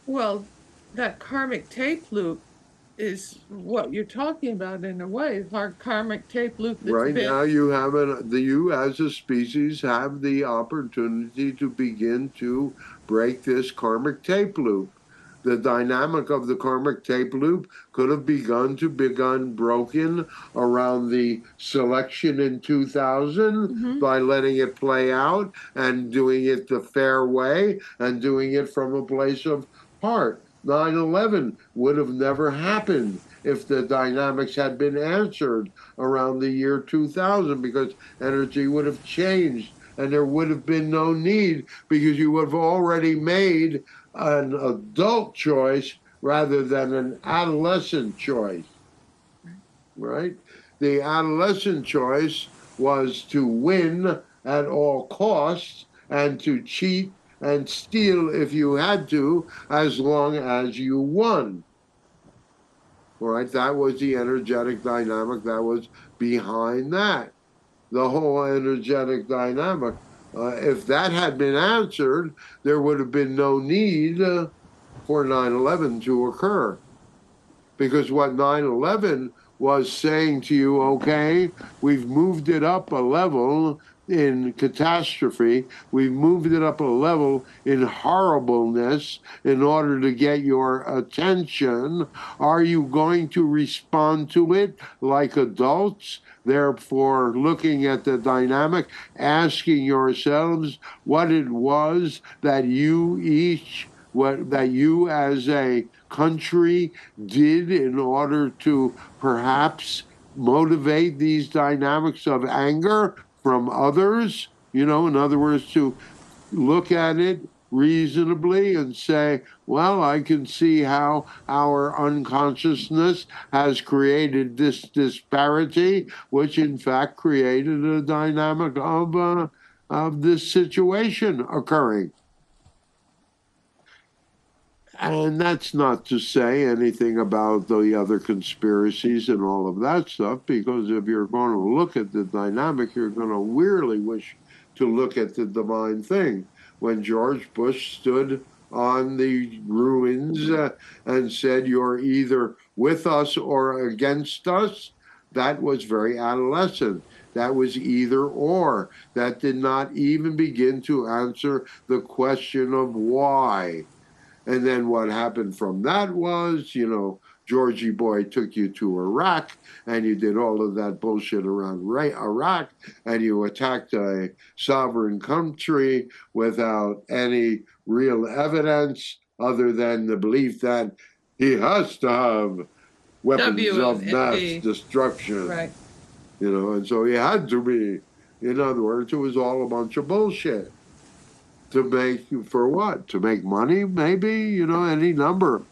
Well, that karmic tape loop is what you're talking about in a way. Our karmic tape loop that's Right been. now, you as a species have the opportunity to begin to break this karmic tape loop. The dynamic of the karmic tape loop could have begun broken around the selection in 2000 Mhm. by letting it play out and doing it the fair way and doing it from a place of heart. 9/11 would have never happened if the dynamics had been answered around the year 2000 because energy would have changed and there would have been no need because you would have already made an adult choice rather than an adolescent choice, right? The adolescent choice was to win at all costs and to cheat and steal if you had to, as long as you won. All right, that was the energetic dynamic that was behind that. The whole energetic dynamic. If that had been answered, there would have been no need for 9/11 to occur. Because what 9/11 was saying to you, okay, we've moved it up a level in catastrophe, we've moved it up a level in horribleness in order to get your attention. Are you going to respond to it like adults? Therefore, looking at the dynamic, asking yourselves what it was that you each, what that you as a country did in order to perhaps motivate these dynamics of anger from others. In other words, to look at it reasonably and say, well, I can see how our unconsciousness has created this disparity, which in fact created a dynamic of this situation occurring. And that's not to say anything about the other conspiracies and all of that stuff, because if you're going to look at the dynamic, you're going to weirdly wish to look at the divine thing. When George Bush stood on the ruins and said, you're either with us or against us, that was very adolescent. That was either or. That did not even begin to answer the question of why. And then what happened from that was, Georgie Boy took you to Iraq and you did all of that bullshit around Iraq and you attacked a sovereign country without any real evidence other than the belief that he has to have weapons W of and mass D. destruction, Right. and so he had to be. In other words, it was all a bunch of bullshit to make for what? To make money, maybe, any number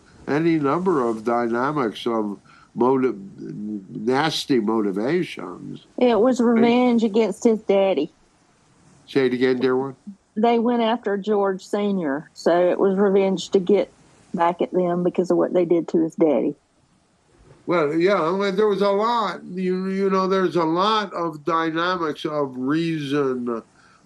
of dynamics of nasty motivations. It was Right? revenge against his daddy. Say it again, dear one. They went after George Sr., so it was revenge to get back at them because of what they did to his daddy. Well, yeah, I mean, there was a lot. There's a lot of dynamics of reason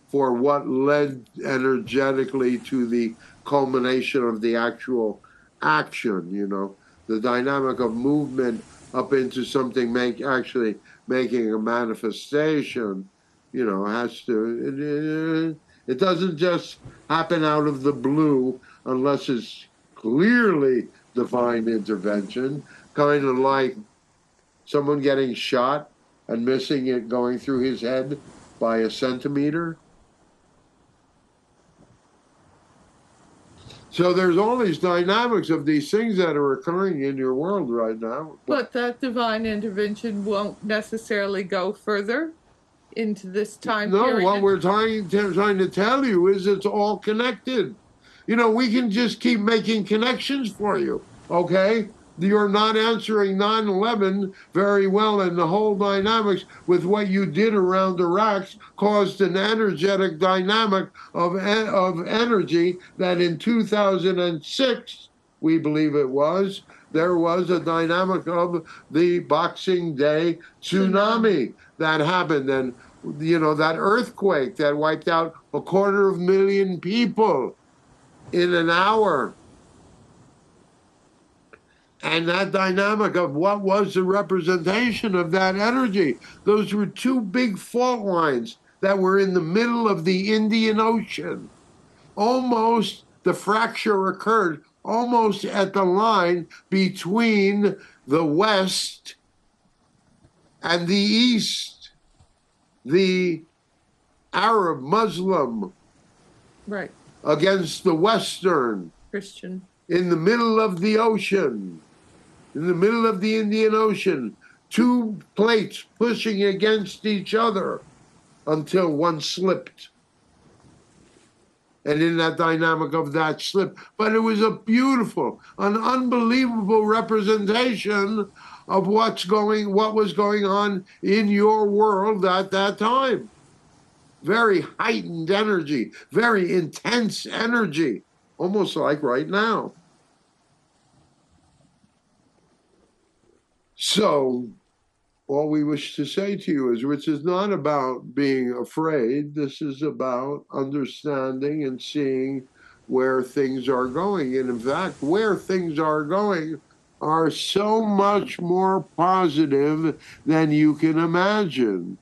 for what led energetically to the culmination of the actual action. The dynamic of movement up into something actually making a manifestation. Has to. It doesn't just happen out of the blue unless it's clearly divine intervention, kind of like someone getting shot and missing it going through his head by a centimeter. So there's all these dynamics of these things that are occurring in your world right now. But that divine intervention won't necessarily go further into this time No, period. what we're trying to tell you is it's all connected. We can just keep making connections for you, okay? You're not answering 9/11 very well, and the whole dynamics with what you did around Iraq caused an energetic dynamic of energy that in 2006, we believe it was, there was a dynamic of the Boxing Day tsunami that happened. And that earthquake that wiped out 250,000 people in an hour. And that dynamic of what was the representation of that energy, those were two big fault lines that were in the middle of the Indian Ocean. Almost the fracture occurred almost at the line between the West and the East, the Arab Muslim Right. against the Western, Christian. in the middle of the ocean, in the middle of the Indian Ocean, two plates pushing against each other until one slipped. And in that dynamic of that slip, but it was a beautiful, an unbelievable representation of what was going on in your world at that time. Very heightened energy, very intense energy, almost like right now. So all we wish to say to you is, which is not about being afraid, this is about understanding and seeing where things are going. And in fact, where things are going are so much more positive than you can imagine.